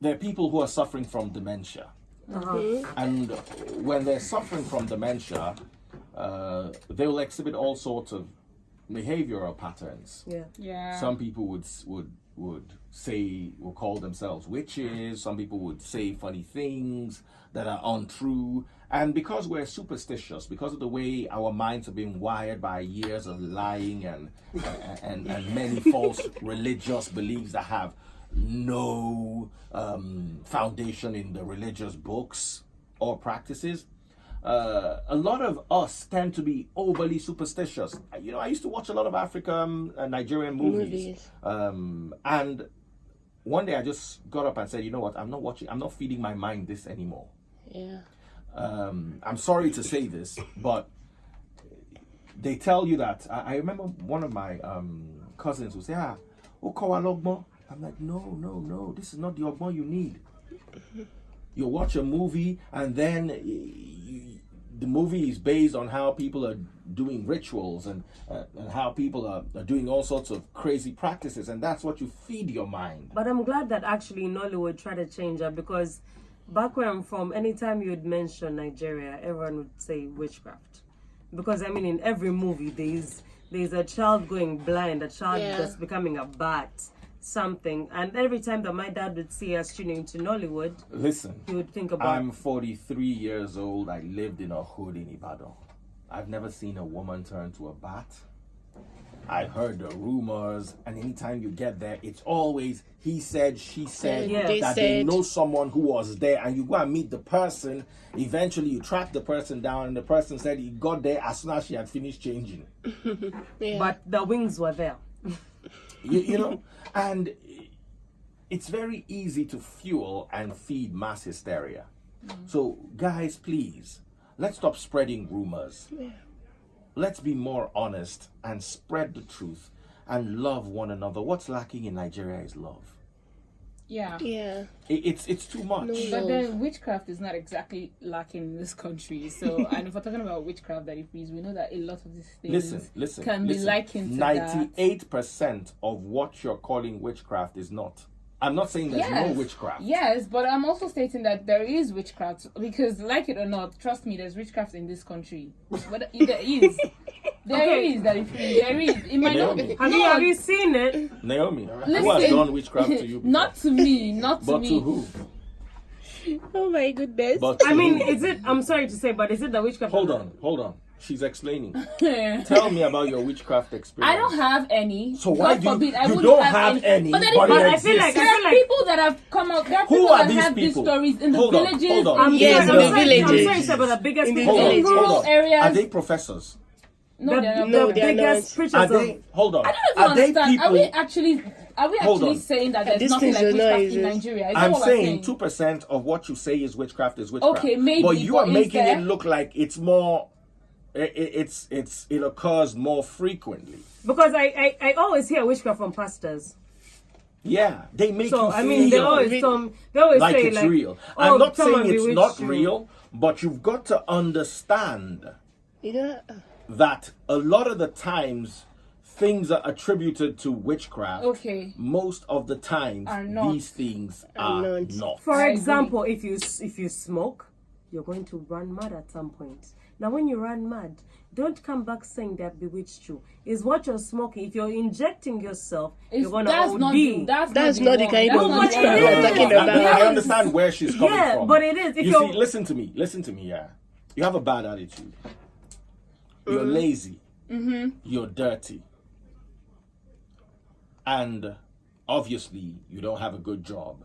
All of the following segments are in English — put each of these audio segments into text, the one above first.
there are people who are suffering from dementia. And when they're suffering from dementia, they will exhibit all sorts of behavioral patterns. Yeah. Some people would call themselves witches. Some people would say funny things that are untrue. And because we're superstitious, because of the way our minds have been wired by years of lying and many false religious beliefs that have no foundation in the religious books or practices, a lot of us tend to be overly superstitious. You know, I used to watch a lot of African and Nigerian movies. And one day I just got up and said, you know what, I'm not feeding my mind this anymore. Yeah. I'm sorry to say this, but they tell you that. I remember one of my cousins would say, Okowalogmo. I'm like, no, this is not the ogmo you need. You watch a movie and then the movie is based on how people are doing rituals and how people are doing all sorts of crazy practices, and that's what you feed your mind. But I'm glad that actually Nollywood tried to change that, because back where I'm from, anytime you'd mention Nigeria, everyone would say witchcraft. Because I mean, in every movie there's a child going blind, a child just becoming a bat, something. And every time that my dad would see us tuning into Nollywood, listen, he would think about, I'm 43 years old. I lived in a hood in Ibadan. I've never seen a woman turn to a bat. I heard the rumors, and anytime you get there, it's always he said, she said, that they know someone who was there, and you go and meet the person. Eventually, you track the person down, and the person said he got there as soon as she had finished changing. But the wings were there. You know, and it's very easy to fuel and feed mass hysteria. So, guys, please, let's stop spreading rumors. Let's be more honest and spread the truth and love one another. What's lacking in Nigeria is love. Yeah. It's too much. But then witchcraft is not exactly lacking in this country. So, and if we're talking about witchcraft that it is, we know that a lot of these things can be likened to 98% of what you're calling witchcraft is not. I'm not saying there's no witchcraft. Yes, but I'm also stating that there is witchcraft, because, like it or not, trust me, there's witchcraft in this country. But there is. There is. It might not be. Have you seen it? Naomi, who has done witchcraft to you before? Not to me. But to who? Oh my goodness. But I mean, is it, I'm sorry to say, but is it the witchcraft? Hold on. She's explaining. Tell me about your witchcraft experience. I don't have any. So why God do you forbid, don't have any? But then I feel like people that have come out. There are people that have these stories in the villages. Hold on. Yes, in the villages. I'm sorry to say, but the biggest In the people villages. rural areas. Are they professors? No, they're not. No, the they are biggest not. preachers Are of they? Hold on. I don't Are they understand. people? Are we actually saying that there's These nothing things like are not witchcraft in exist. Nigeria? Is that I'm what we're saying 2% of what you say is witchcraft is witchcraft. Okay, maybe, But you are but is making there? it look like it's more. It occurs more frequently. Because I always hear witchcraft from pastors. Yeah, they make So you I mean, they feel always like say it's like, real. oh, I'm not someone saying it's bewitched not you. real, but you've got to understand You know, that a lot of the times things are attributed to witchcraft. Okay. Most of the times Are not. these things are not. For I example, if you smoke, you're going to run mad at some point. Now, when you run mad, don't come back saying that bewitched you. Is what you're smoking. If you're injecting yourself, you're going to OD. That's not the kind of what witchcraft it we're is. talking Yeah. about. I understand where she's coming Yeah, from. but it is. If You you're see, listen to me, yeah. You have a bad attitude. You're lazy. You're dirty. And obviously, you don't have a good job.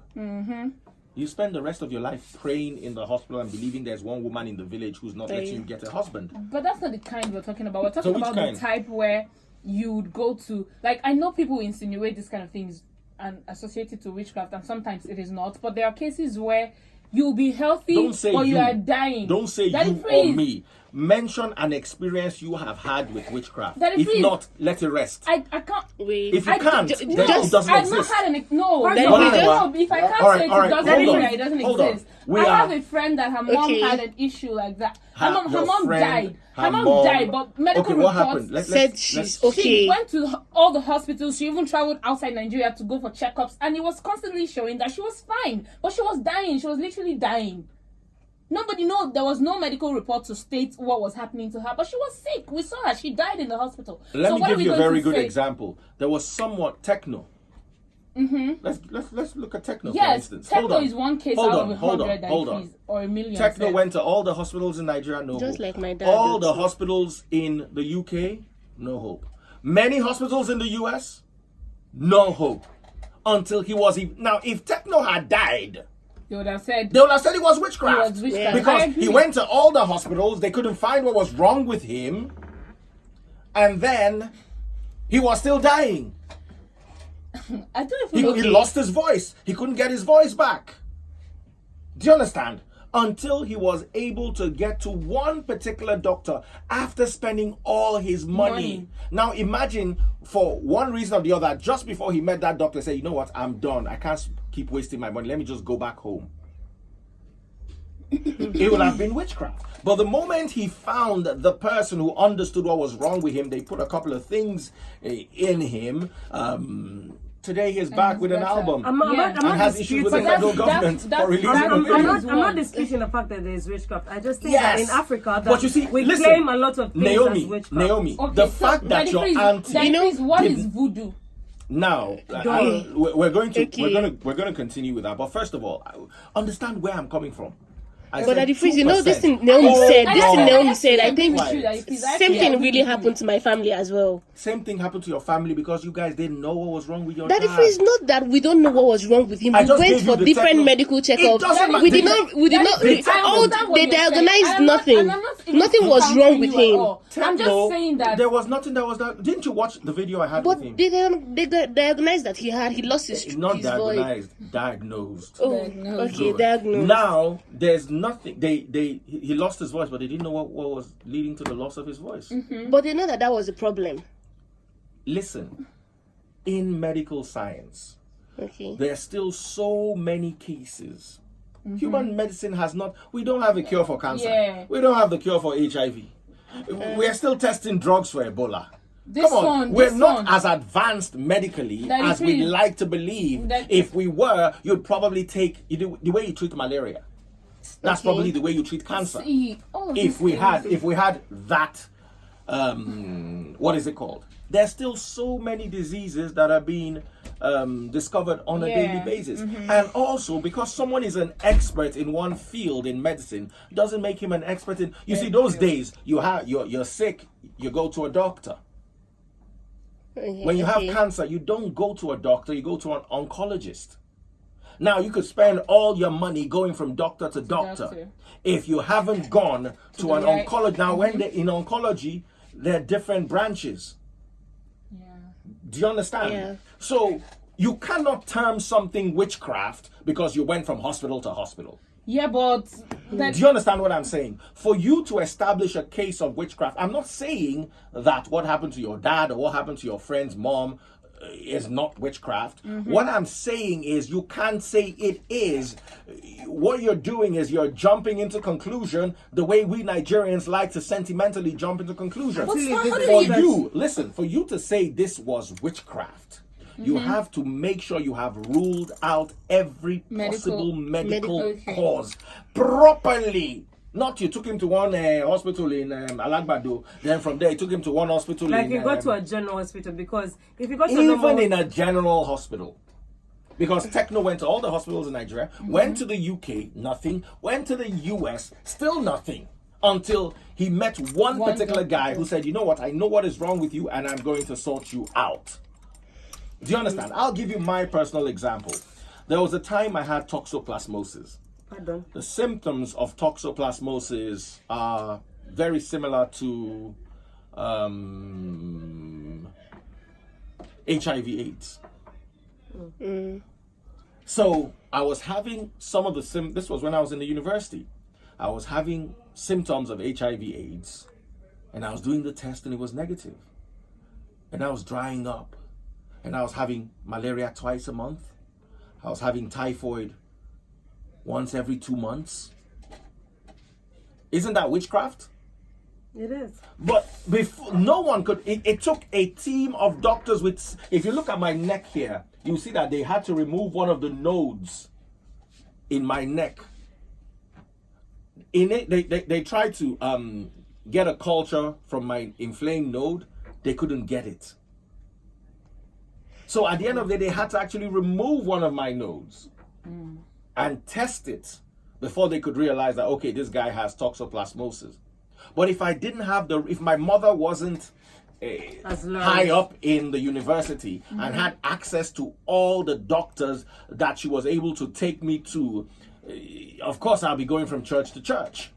You spend the rest of your life praying in the hospital and believing there's one woman in the village who's not letting you get a husband. But that's not the kind we're talking about. We're talking which about kind? the type where you would go to, like, I know people insinuate this kind of things and associate it to witchcraft, and sometimes it is not. But there are cases where you'll be healthy, Don't say or you you. are dying. Don't say Daddy, you or please. me. mention an experience you have had with witchcraft. Daddy, If please. not, let it rest. I can't. Wait. If you I can't, ju- then just- it doesn't I've exist. not had an no. Daddy, No, we just- no, if I can't All right, say it, all right, it doesn't hold mean on, that it doesn't hold on. exist. We I are- have a friend that her mom Okay. had an issue like that. Her Your mom friend, died. Her her mom died, but medical Okay, what reports happened? Said let's- she's let's- she okay. went to all the hospitals. She even traveled outside Nigeria to go for checkups, and it was constantly showing that she was fine, but she was dying. She was literally dying. Nobody know. There was no medical report to state what was happening to her, but she was sick. We saw her. She died in the hospital. Let So me what are give we you a going very to good say? example. There was somewhat techno. Let's look at techno for Yes, instance. techno is one case Hold out on, of hold on, 100 that hold it on. is, or a million. Techno said. went to all the hospitals in Nigeria, no Just hope. like my dad All did the too. hospitals in the UK, no hope. Many hospitals in the US, no hope. Until he was now. If Techno had died, They would have said they would have said it was witchcraft. It was witchcraft. I Because agree. he went to all the hospitals, they couldn't find what was wrong with him, and then he was still dying. I don't even know. He lost his voice. He couldn't get his voice back. Do you understand? Until he was able to get to one particular doctor after spending all his money. Now imagine, for one reason or the other, just before he met that doctor, say, you know what, I'm done. I can't keep wasting my money. Let me just go back home. It would have been witchcraft. But the moment he found the person who understood what was wrong with him, they put a couple of things in him. Today he's back with an better. album. I'm and not has issues with the disputing. federal government that's- for releasing that's- the I'm video. that is not one. disputing the fact that there is witchcraft. I just think Yes. that in Africa, But you see, we listen, claim a lot of things as Naomi, witchcraft. Okay, the so, fact that Daddy, your please, auntie, Daddy, please, what didn't- is voodoo? now Don't. we're going to Okay. we're going to continue with that. But first of all, understand where I'm coming from. I But said Daddy Freeze, you know 2%. this thing Naomi said. This thing Naomi said. I think Why? same thing really happened to my family as well. Same thing happened to your family because you guys didn't know what was wrong with your Daddy dad. Freeze, not that we don't know what was wrong with him. I We just went gave you for the different techno- medical It checkups. doesn't matter. We did not. I They understand what they you're saying. diagnosed I'm not- nothing. and I'm not even Nothing was countering wrong with you at him. all. I'm just Techno, saying that. there was nothing that was that. Didn't you watch the video I had But with him? they diagnosed that he lost his Not his voice. diagnosed, diagnosed. Oh, Diagnosed. okay, diagnosed. Now there's nothing. He lost his voice, but they didn't know what was leading to the loss of his voice. But they know that was a problem. Listen, in medical science, Okay. there are still so many cases. Human medicine has not. We don't have a cure for cancer. Yeah. We don't have the cure for HIV. We are still testing drugs for Ebola. This Come on, one, we're this not one. as advanced medically That as is we'd true. like to believe. That- If we were, you'd probably take the way you treat malaria. That's Okay. probably the way you treat cancer. See, all of If these we things. had that, what is it called? There's still so many diseases that are being discovered on a daily Yeah. basis, and also because someone is an expert in one field in medicine doesn't make him an expert in. You see, those days you're sick, you go to a doctor. When you have cancer, you don't go to a doctor, you go to an oncologist. Now, you could spend all your money going from doctor to doctor if you haven't gone to an right- oncologist. Now, when in oncology, there are different branches. Yeah. Do you understand? Yeah. So, you cannot term something witchcraft because you went from hospital to hospital. Yeah, but that, Do you understand what I'm saying? For you to establish a case of witchcraft, I'm not saying that what happened to your dad or what happened to your friend's mom is not witchcraft. What I'm saying is you can't say it is. What you're doing is you're jumping into conclusion the way we Nigerians like to sentimentally jump into conclusion. But Actually, how this do is For you- that- you, listen, for you to say this was witchcraft, you have to make sure you have ruled out every possible medical okay. cause properly. Not you took him to one hospital in Alagbado, then from there you took him to one hospital Like in... you go to a general hospital, because if you go to a even normal, in a general hospital. Because Techno went to all the hospitals in Nigeria, went to the UK, nothing, went to the US, still nothing. Until he met one particular guy who said, you know what, I know what is wrong with you and I'm going to sort you out. Do you understand? I'll give you my personal example. There was a time I had toxoplasmosis. pardon, The symptoms of toxoplasmosis are very similar to HIV/AIDS. So I was having some of the this was when I was in the university. I was having symptoms of HIV/AIDS, and I was doing the test and it was negative. And I was drying up, and I was having malaria twice a month. I was having typhoid once every 2 months. Isn't that witchcraft? It is. But before, no one could. It took a team of doctors with. If you look at my neck here, you see that they had to remove one of the nodes in my neck. In it, they tried to get a culture from my inflamed node. They couldn't get it. So at the end of the day, they had to actually remove one of my nodes and test it before they could realize that, okay, this guy has toxoplasmosis. But if I didn't have if my mother wasn't high up in the university and had access to all the doctors that she was able to take me to, of course I'll be going from church to church.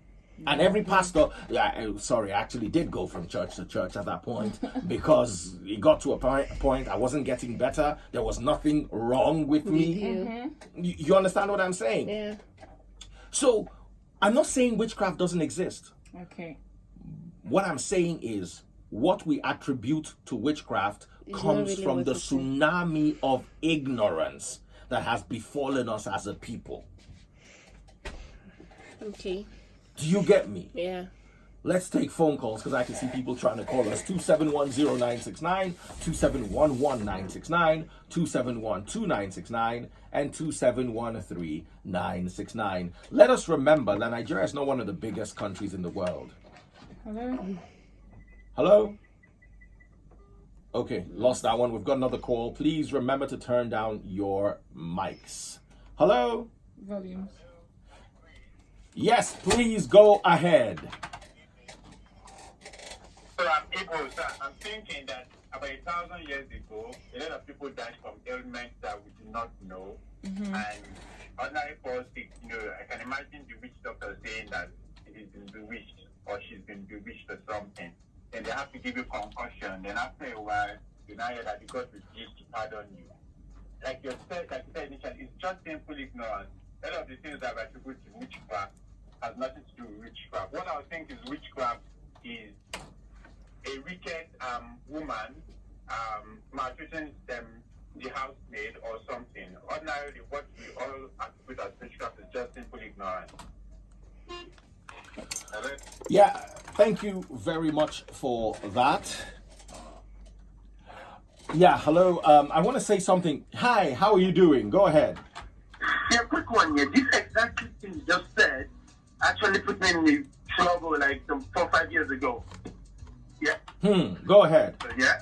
And every pastor, I actually did go from church to church at that point because it got to a point I wasn't getting better. There was nothing wrong with me. You understand what I'm saying? Yeah. So I'm not saying witchcraft doesn't exist. Okay. What I'm saying is what we attribute to witchcraft comes really from what the it is. tsunami of ignorance that has befallen us as a people. Okay. Do you get me? Yeah. Let's take phone calls because I can see people trying to call us. 2710969, 2711969, 2712969, and 2713969. Let us remember that Nigeria is not one of the biggest countries in the world. Hello? Hello? Okay, lost that one. We've got another call. Please remember to turn down your mics. Hello? Volumes. Yes, please go ahead. So I'm thinking that about 1,000 years ago, a lot of people died from ailments that we do not know. And ordinary politics, I can imagine the witch doctor saying that it has been bewitched or she's been bewitched or something. Then they have to give you concussion. Then after a while, you now hear that the God refused to pardon you. Like you said initially, it's just simple ignorance. A lot of the things that we attribute to witchcraft has nothing to do with witchcraft. What I would think is witchcraft is a wicked woman maltreating the housemaid or something. Ordinarily, what we all attribute as witchcraft is just simple ignorance. Yeah, thank you very much for that. Yeah, hello. I want to say something. Hi, how are you doing? Go ahead. Yeah, quick one. Yeah, this exact thing you just said actually put me in trouble like some 4 or 5 years ago. Yeah. Go ahead. Yeah.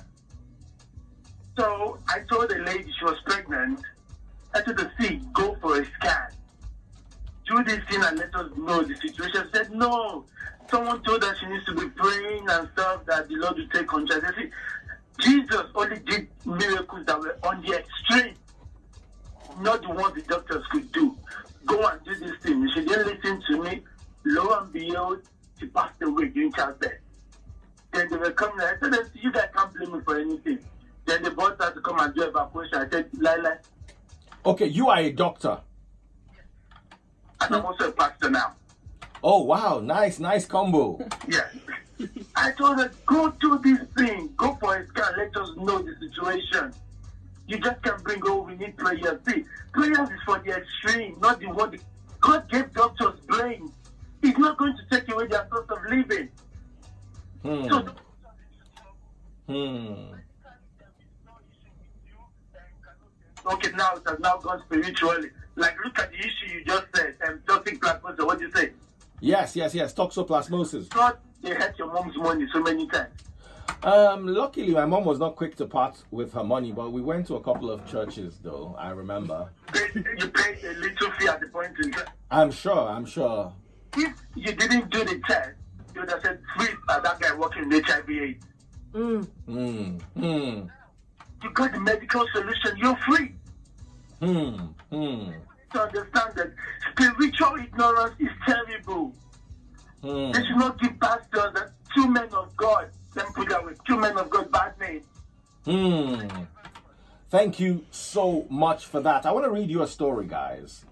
So I told a lady she was pregnant. I told her, see, go for a scan. Do this thing and let us know the situation. She said, no. Someone told her she needs to be praying and stuff that the Lord will take control. I said, Jesus only did miracles that were on the extreme, not the ones the doctors could do. Go and do this thing. She didn't listen to me. Lo and behold, she passed away during childbirth. Then they were coming. I said, you guys can't blame me for anything. Then they brought her to come and do evacuation. I said, Lila. Okay, you are a doctor. And I'm also a pastor now. Oh, wow. Nice combo. Yes. I told her, go do this thing. Go for a scan. Let us know the situation. You just can't bring, we need prayers. See, prayers is for the extreme, not the one. God gave doctors brains. He's not going to take away their source of living. So, okay, now it has now gone spiritually. Like, look at the issue you just said. Toxic plasmosis. What do you say? Yes. Toxoplasmosis. God, they had your mom's money so many times. Luckily, my mom was not quick to part with her money, but we went to a couple of churches, though, I remember. You paid a little fee at the point in time. I'm sure. If you didn't do the test, you would have said, free that guy working in HIV/AIDS. You got the medical solution, you're free. To understand that spiritual ignorance is terrible. They should not give pastors and 2 men of God, let me put that with 2 men of God, bad names. Thank you so much for that. I want to read you a story, guys.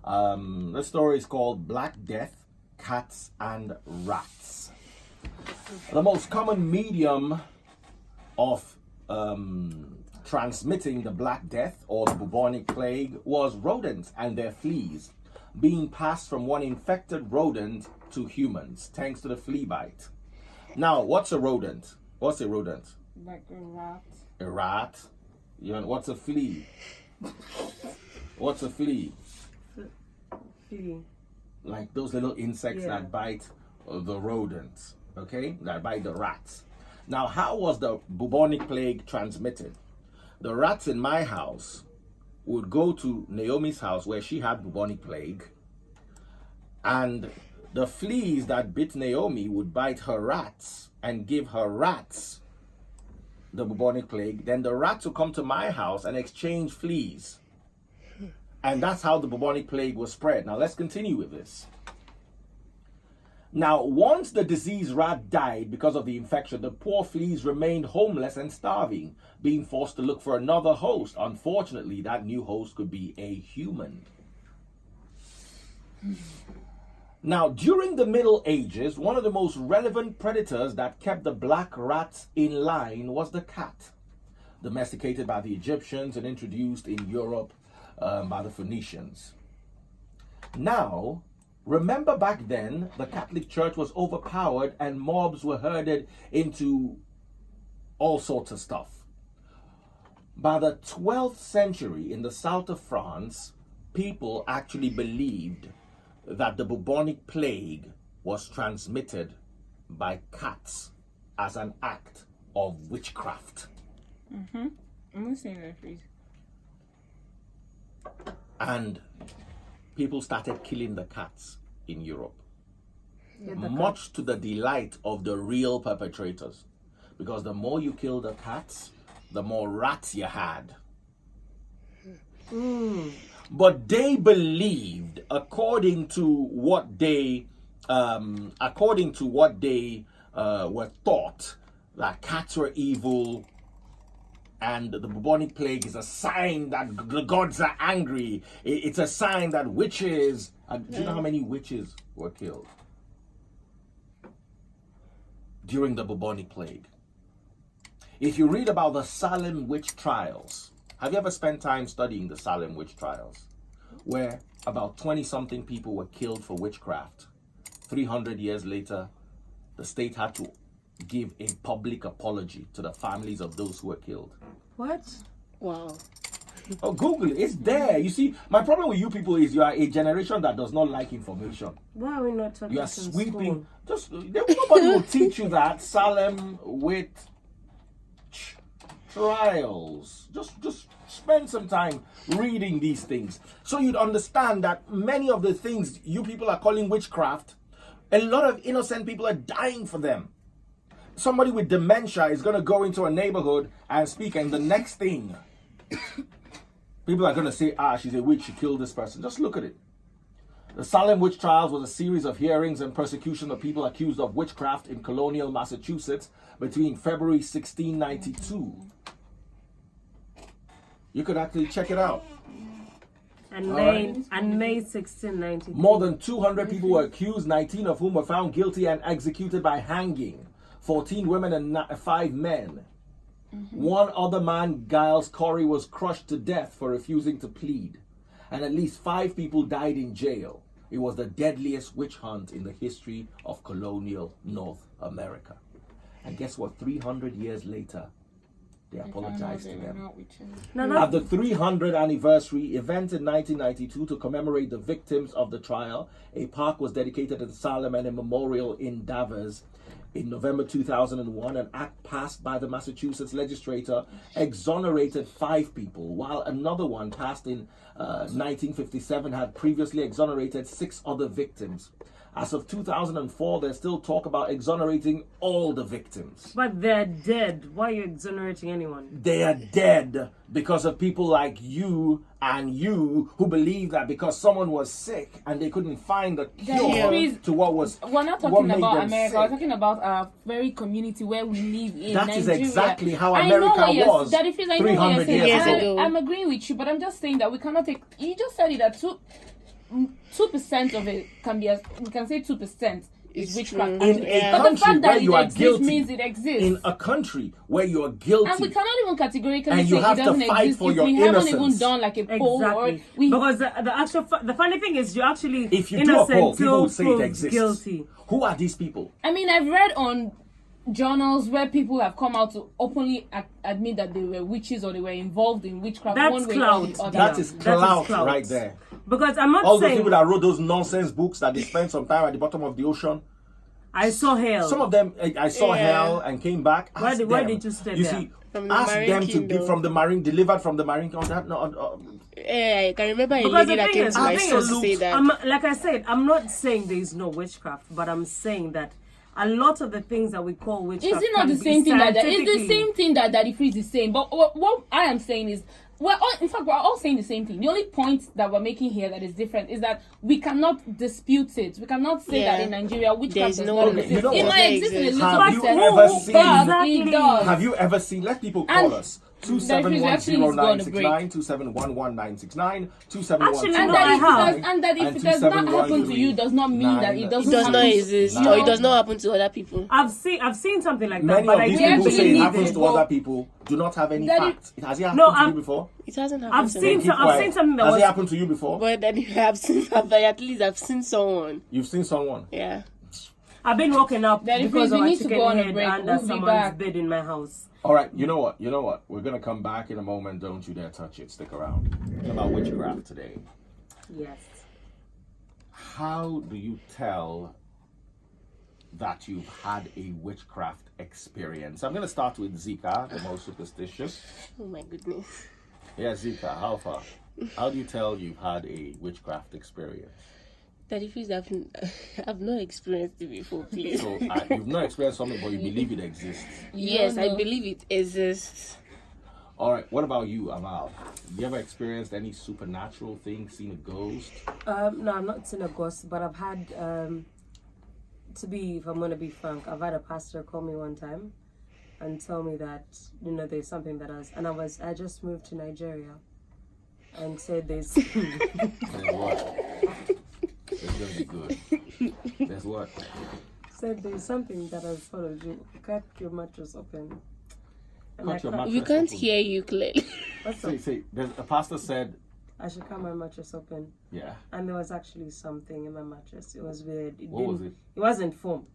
The story is called Black Death cats and rats. The most common medium of transmitting the Black Death or the bubonic plague was rodents and their fleas being passed from one infected rodent to humans thanks to the flea bite. Now, what's a rodent? What's a rodent? Like a rat. A rat. What's a flea? What's a flea? Flea. Like those little insects that bite the rodents, okay? That bite the rats. Now, how was the bubonic plague transmitted? The rats in my house would go to Naomi's house where she had bubonic plague, and the fleas that bit Naomi would bite her rats and give her rats the bubonic plague. Then the rats would come to my house and exchange fleas. And that's how the bubonic plague was spread. Now let's continue with this. Now, once the diseased rat died because of the infection, the poor fleas remained homeless and starving, being forced to look for another host. Unfortunately, that new host could be a human. Now, during the Middle Ages, one of the most relevant predators that kept the black rats in line was the cat, domesticated by the Egyptians and introduced in Europe by the Phoenicians. Now, remember back then, the Catholic Church was overpowered and mobs were herded into all sorts of stuff. By the 12th century, in the south of France, people actually believed that the bubonic plague was transmitted by cats as an act of witchcraft. I'm listening to that, please. And people started killing the cats in Europe, much to the delight of the real perpetrators, because the more you kill the cats, the more rats you had. But they believed, according to what they were taught, that cats were evil, and the bubonic plague is a sign that the gods are angry. It's a sign that witches. Do you know how many witches were killed during the bubonic plague? If you read about the Salem witch trials, have you ever spent time studying the Salem witch trials, where about 20-something people were killed for witchcraft? 300 years later, the state had to give a public apology to the families of those who were killed. What? Wow. Oh, Google it. It's there. You see, my problem with you people is you are a generation that does not like information. Why are we not talking You are in sweeping. school? Nobody will teach you that Salem witch trials. Just spend some time reading these things so you'd understand that many of the things you people are calling witchcraft, a lot of innocent people are dying for them. Somebody with dementia is going to go into a neighborhood and speak, and the next thing, people are going to say, she's a witch, she killed this person. Just look at it. The Salem witch trials was a series of hearings and persecution of people accused of witchcraft in colonial Massachusetts between February 1692. You could actually check it out. And May 1692. More than 200 people were accused, 19 of whom were found guilty and executed by hanging. 14 women and 5 men. One other man, Giles Corey, was crushed to death for refusing to plead. And at least 5 people died in jail. It was the deadliest witch hunt in the history of colonial North America. And guess what? 300 years later, they apologized to them. At the 300th anniversary event in 1992 to commemorate the victims of the trial, a park was dedicated in Salem and a memorial in Davos. In November 2001, an act passed by the Massachusetts legislature exonerated 5 people, while another one passed in 1957 had previously exonerated 6 other victims. As of 2004, there's still talk about exonerating all the victims. But they're dead. Why are you exonerating anyone? They are dead because of people like you and you who believe that because someone was sick and they couldn't find the cure to what was. We're not talking about America. We're talking about our very community where we live in That Nigeria. is exactly how America was 300 years ago. I'm agreeing with you, but I'm just saying that we cannot take. You just said it that 2% of it can be, we can say 2% is It's witchcraft. true. In a But the country fact where that you it are exists guilty, means it exists. in a country where you are guilty, And we cannot even categorically And say you it have to doesn't fight exist for if your we haven't innocence. even done like a poll or Exactly. we. Because the actual the funny thing is, you actually if you do a innocent poll, people till would say it proved exists. guilty. Who are these people? I mean, I've read on journals where people have come out to openly admit that they were witches or they were involved in witchcraft That's one way clout. or the other. That is that is clout clout. right there. Because I'm not All those saying people that wrote those nonsense books that they spent some time at the bottom of the ocean. I saw hell. Some of them, I saw Yeah. hell and came back. Why Ask did- why them. did you stay You there? see, From the ask Marine them to Kingdom. be from the marine, delivered from the marine. Yeah, I can remember a Because lady the that thing came is, to my the thing store is, to say that. like I said, I'm not saying there is no witchcraft, but I'm saying that a lot of the things that we call witchcraft Is it not can the be same thing that it's the scientifically- same thing that Daddy Freeze is saying? But what I am saying is, in fact, we're all saying the same thing. The only point that we're making here that is different is that we cannot dispute it. We cannot say that Yeah. in Nigeria witchcraft There's does no- not Okay, exist. you know It what? might exist in a little Have you percent, ever seen- but Exactly. it does. Have you ever seen? Let people call And us. actually needs to go on a 2710969, 2711969, 271 Actually, And no, that I if have. it does, and that if it does not happen to you, does not mean that it doesn't It does happen not to exist, No. or it does not happen to other people. I've seen something like that, Many but of I these we people actually say it need happens it. to other people. Do not have any That facts. Has it happened No, to I'm- you before? It hasn't happened I've to seen me. Keep I've quiet. seen something that Has was. it happened to you before? But then at least I've seen someone. You've seen someone. Yeah. I've been walking up Daddy because Freeze, of we a need to chicken go on a head break. under We'll be someone's back. bed in my house. All right, you know what? We're gonna come back in a moment. Don't you dare touch it. Stick around. It's about witchcraft today. Yes. How do you tell that you've had a witchcraft experience? I'm gonna start with Zika, the most superstitious. Oh my goodness. Yeah, Zika, how far? How do you tell you've had a witchcraft experience? That if I've not experienced it before, please. So you've not experienced something, but you believe it exists. Yes, No, I no. believe it exists. All right, what about you, Amal? You ever experienced any supernatural thing, seen a ghost? No, I've not seen a ghost, but I've had, if I'm going to be frank, I've had a pastor call me one time and tell me that, there's something I just moved to Nigeria and said there's, There's what? It's gonna be good. There's what? said there's something that has followed you. Cut your mattress open. And Cut your cut- mattress. We can't open. hear you clearly. What's up? Say, a pastor said, I should cut my mattress open. yeah. And there was actually something in my mattress. It was weird. What was it? It wasn't foam.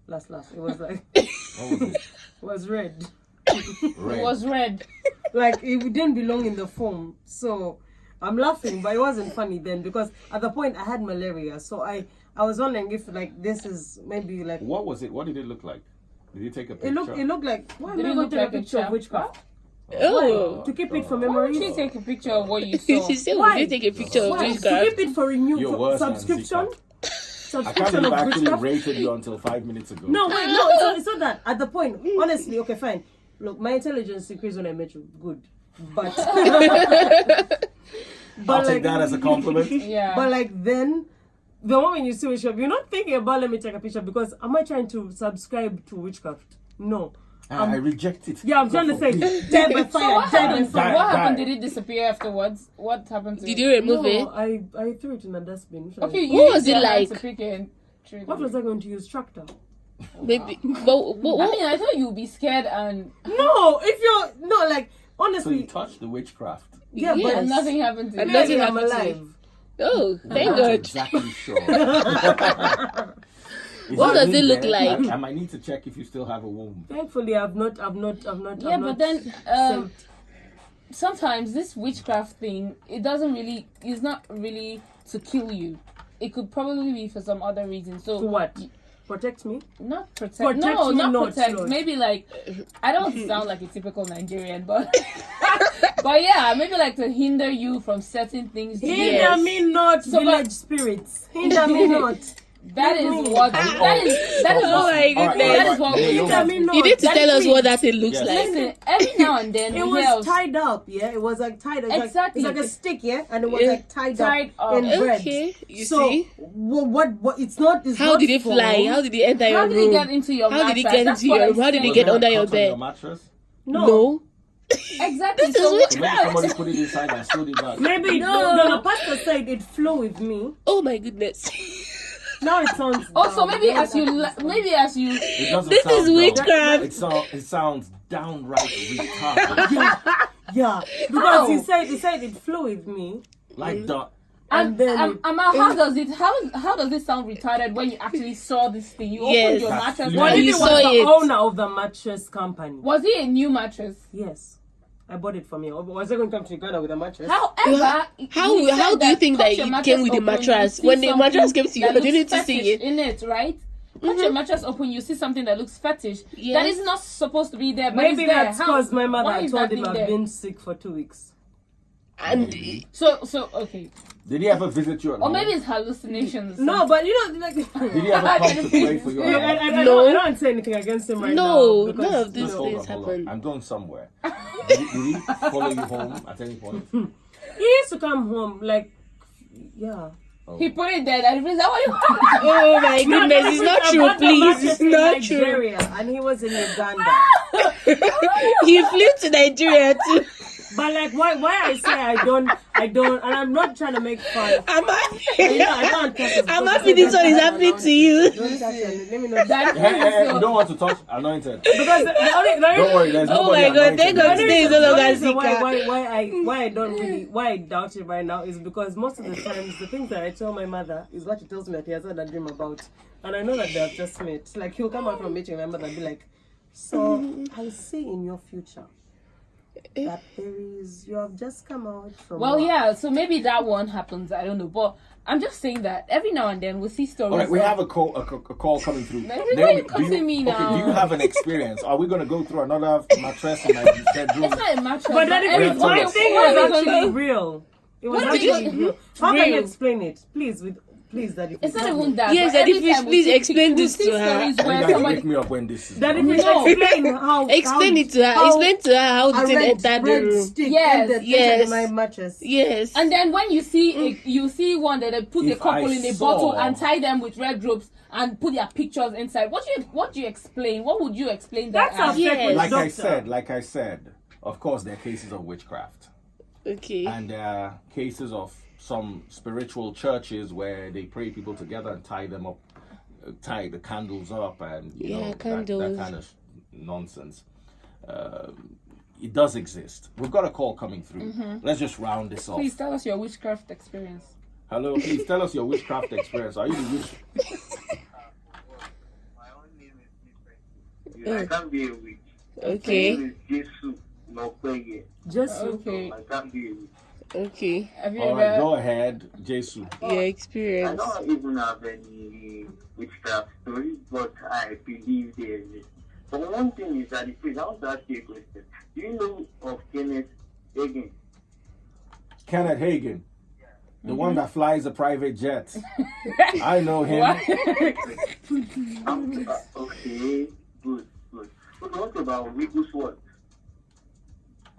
Last. It was like, What was it? it was red. Red. It was red. Like, it didn't belong in the foam. So, I'm laughing, but it wasn't funny then because at the point I had malaria. So, I was wondering if, like, this is maybe like. What was it? What did it look like? Did you take a picture? It looked like. Why Did am I it going look to take like a a picture of trap? witchcraft? Oh. To keep it for Why memory? don't you take a picture of what you saw? She said Why? we did take a picture of Why? To witchcraft. keep it for renew You're for worse than subscription? Zika. I can't Subscription believe I of actually witchcraft? rated you until 5 minutes ago. No, wait, no, it's not that. At the point, honestly, okay, fine. Look, my intelligence increased when I met you. Good. But I'll take that as a compliment. Yeah. But like then, the moment you see witchcraft, you're not thinking about let me take a picture because am I trying to subscribe to witchcraft? No. I reject it. Yeah, I'm trying to say Completely. die by So fire, what die by happened? fire. What happened? Die. Did it disappear afterwards? What happened to Did it? you remove it? No, I threw it in a dustbin. Okay, you What was used it your hand like? to pick it and treat What it. was I going to use? Tractor? Maybe. But I mean, I thought you'd be scared and No, if you're no like So you honestly, touched the witchcraft. yeah, Yes. but nothing happened to And you. nothing I'm happened to alive. oh, thank I'm not God. exactly sure. Is What that does it look there? like? I might need to check if you still have a womb. Thankfully, I've not. Yeah, I've but not then sent- sometimes this witchcraft thing, it's not really to kill you. It could probably be for some other reason. So to what? Protect me? not protect. Protect No, me not not, protect. Lord. Maybe like I don't sound like a typical Nigerian, but but yeah, maybe like to hinder you from certain things. Hinder Yes. me not, So, village spirits. Hinder me not. That is me. what that is Oh my goodness. that is what we Naomi, Hinder me not. You need to That tell is us free. what that thing looks Yes. like. Listen, every now and then It we was hear of tied up, yeah. It was like tied. Exactly. It's like a stick, yeah, and it was Yeah. like tied Tied up up. in bread. Okay, you so, see? what? It's not. It's How not did it foam. fly? How did it enter how your did room? it get into your How mattress? did it get That's into what your I'm room? How did it saying. get Was under there a your cut on your bed? mattress? No. Exactly. This is So witchcraft. So maybe somebody put it inside and sewed it back. Maybe No. the pastor said it flew with me. Oh my goodness. Now it sounds. Also, dumb. maybe as you It doesn't This sound is dumb. witchcraft. It sounds downright retarded. Yeah, because he said it flew with me. Like the. And then Amal, how does it sound retarded when you actually saw this thing? You Yes. opened your That's mattress. fluid. what Was if you it it, was saw the it. owner of the mattress company? was it a new mattress? Yes. I bought it from you. Was I going to come to Uganda with a mattress? However, How do you think that it came with the mattress? When the mattress came to you, you need to see it. In it, right? Cut your mattress open, you see something that looks fetish. Yes. That is not supposed to be there. But Maybe it's there. that's How? because my Why mother is told that him thing I've there? been sick for 2 weeks. And So okay. Did he ever visit you at Or home? maybe it's hallucinations. No, but you know, like, Did he ever come to play for you? I, at home? I don't want to say anything against him right now. no, because, none of you these know, Hold things on. happen. I'm going somewhere. Did he follow you home at any point? He used to come home, like, yeah. He put it there. That is that what you Oh my goodness, it's not I true, bought the please. mattress It's in not true. Nigeria, and he was in Uganda. He flew to Nigeria too. But like, why I say I don't, and I'm not trying to make fun. I'm You happy. know, I don't touch his I'm body. happy this one is happening to you. Don't touch him. Let me know That Hey, you don't want to touch anointed. because Don't worry, there's Oh nobody my God, anointed. thank God today is no longer Zika. why I doubt it right now is because most of the times the things that I tell my mother is what she tells me that he has had a dream about, and I know that they have just met. Like he'll come out from meeting my mother and be like, "So I see in your future that you have just come out from." Well, work." yeah. So maybe that one happens. I don't know, but I'm just saying that every now and then we see stories. All right, we of- have a call coming through. Why are you Naomi, cutting me now? Okay, do you have an experience? Are we going to go through another mattress in my bedroom? It's not a mattress. But that every- is one tell us. thing what was are we actually gonna do? real. It was What do you- actually real. How can you Real. explain it, please? Please, Daddy. It's please, not help even me. that. Yes, but Daddy, every time we please see- explain we this see to her. stories You where guys somebody wake me up when this is. Daddy, done. please No. explain how. Explain it to her. how Explain to her how a the thing red entered the room. stick Yes, ended yes. in my mattress. Yes. And then when you see you see one that they put a If couple I in a saw- bottle and tie them with red ropes and put their pictures inside. What do you explain? What would you explain that That's a as? Yes. fake witch Like I doctor. said, of course there are cases of witchcraft. Okay. And there are cases of some spiritual churches where they pray people together and tie them up, tie the candles up, and you Yeah, know that candles. kind of nonsense. It does exist. We've got a call coming through. Let's just round this off. Please tell us your witchcraft experience. Hello, please tell us your witchcraft experience. Are you the witch? My own name is different. I can't be a witch. Okay. My name is Jesus Nokweye. Just Okay. I can't be a witch. Okay. Have you All right, ever? go ahead, Jesus. Your I experience. don't even have any witchcraft stories, but I believe there is. But one thing is that I want to ask you a question. Do you know of Kenneth Hagin? Kenneth Hagin, the one that flies a private jet. I know him. Okay, good. Okay, what about Wigglesworth?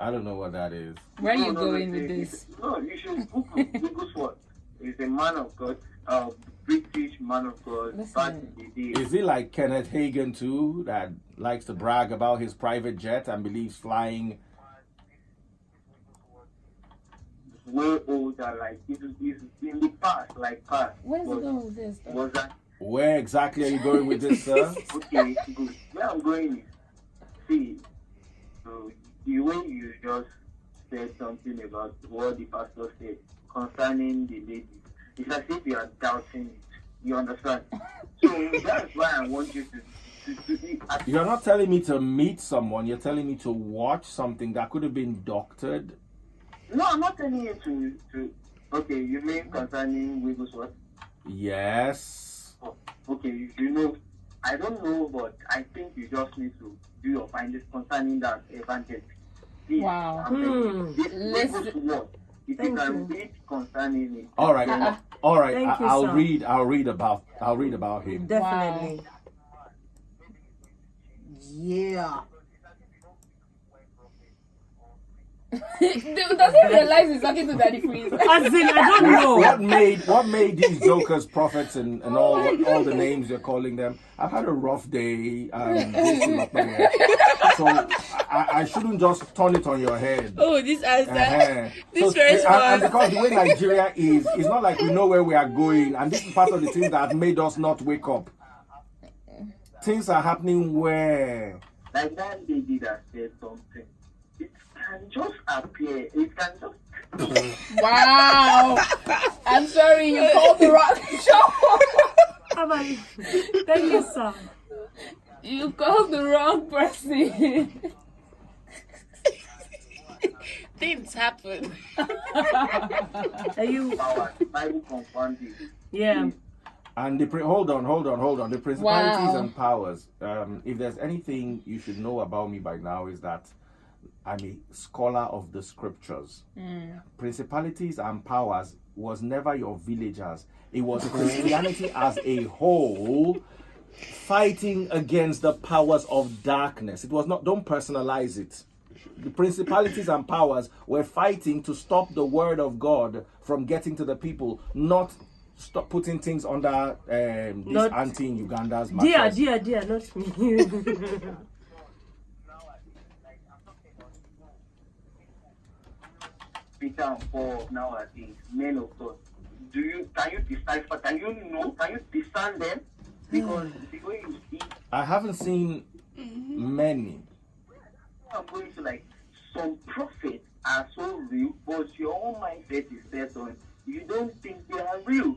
I don't know what that is. Where are you No, going no, with this? No, you should Google Wigglesworth. He's a man of God, a British man of God. Listen. Back in the day. Is he like Kenneth Hagin too, that likes to brag about his private jet and believes flying? Way older, like it's in the past, like past. Where's it was, going with this? though? was that Where exactly are you going with this, sir? okay? Good. Where I'm going is see. So the way you just said something about what the pastor said concerning the lady, it's as if you are doubting it. You understand? So that's why I want you to be. You're not telling me to meet someone. You're telling me to watch something that could have been doctored. No, I'm not telling you to. Okay, you mean concerning Wigglesworth? Yes. Oh, okay, you know, I don't know, but I think you just need to do your findings concerning that evangelist. Please, Wow. I'm telling you, this Listen. Wigglesworth, if you Thank can you. read concerning it. All right. All right. Thank you, I'll sir. read. I'll read about him. definitely. Yeah. Does he realize he's talking to Daddy Freeze? As in, I don't know. What made these jokers prophets and all the names you're calling them? I've had a rough day. So I shouldn't just turn it on your head. Oh, this answer. This So, response. and because the way Nigeria is, it's not like we know where we are going, and this is part of the things that have made us not wake up. Things are happening where. Like that lady that said something. It can just appear. It can just. Wow. I'm sorry, you called the wrong show. How about you? Thank you, sir. You called the wrong person. Things happen. Are you? Bible confirmed it. Yeah. And hold on. The principalities Wow. and powers. If there's anything you should know about me by now is that I'm a scholar of the scriptures. Principalities and powers was never your villagers. It was Christianity as a whole fighting against the powers of darkness. It was not, don't personalize it. The principalities and powers were fighting to stop the word of God from getting to the people, not stop putting things under this auntie in Uganda's mattress. Dear, not me. Peter and Paul nowadays, men of God. Can you decipher? Can you discern them? Because the way you see, I haven't seen many. I'm going to like some prophets are so real, but your own mindset is set on you don't think they are real.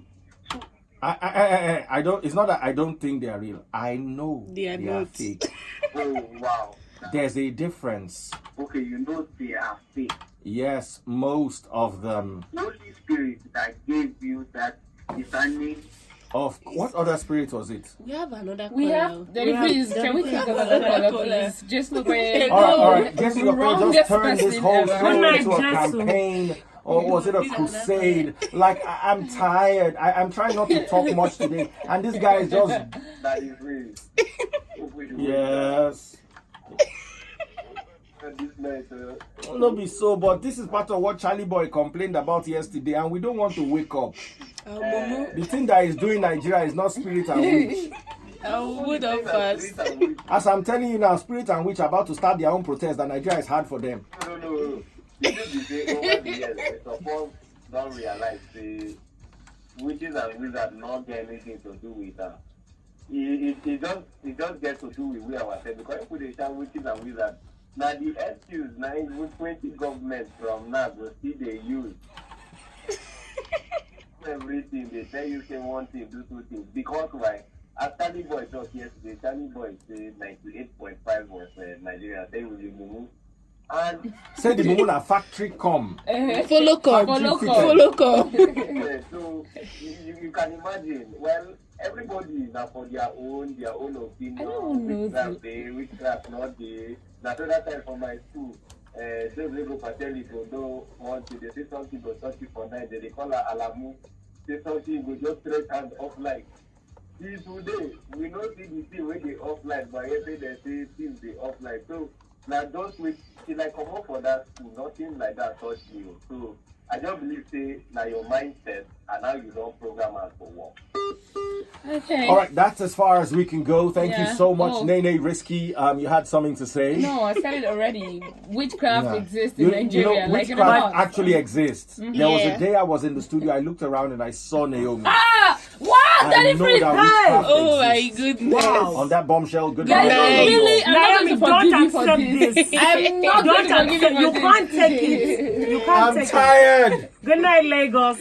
So I don't. It's not that I don't think they are real. I know They are not. fake. oh wow. There's a difference. Okay, you know they are fake. Yes, most of them. Holy Spirit that gave you that discerning. Of what other spirit was it? We have another We caller. have Daddy Freeze. Can we take another caller, please? Just look where. All right. Guess you just turned this whole show Good night, into a Jesu. campaign, or was it a crusade? Like I'm tired. I'm trying not to talk much today, and this guy is just That is real. yes. This night, Don't be so, but this is part of what Charlie Boy complained about yesterday, and we don't want to wake up. Momo, The thing that is doing Nigeria is not spirit and witch. would of us. As I'm telling you now, spirit and witch are about to start their own protest, and Nigeria is hard for them. No. You need to say over the years, the support don't realize the witches and wizards not get anything to do with that. It just gets to do with we ourselves, because if we shout witches and wizards, now the excuse now even 20 governments from now will see they use everything. They tell you say one thing, do two things. Because why? As Charlie Boy talked yesterday, Charlie Boy said 98.5 was Nigeria. They will remove. And Say the moment a factory come. Follow come. so you can imagine. Well, everybody is for their own opinion. I don't know. Witchcraft not the. That's another time for my school. Those Lego Pateli go want to they say something go touch you for night. They call her Alamu. Say something go just straight hand off like. See today we know see the thing where they offline, but every day they say things they offline. So now those which like come up for that school, nothing like that touch you. So I just believe say now your mindset and now you don't program as for work. Okay. All right, that's as far as we can go. Thank you Yeah. so much, Oh. Nene Risky. You had something to say? No, I said it already. Witchcraft Yeah. exists in Nigeria. like in witchcraft a lot. actually exists. There was Yeah. a day I was in the studio, I looked around and I saw Naomi. Ah! Wow! I Daddy know Freeze! that witchcraft Oh my exists. goodness. Wow. On that bombshell, good Guys, night. really, I'm not Naomi, going to forgive don't you for accept this. this. I'm not going Don't to forgive you accept. for You this. can't take it. You can't I'm take it. tired. Good night, Lagos.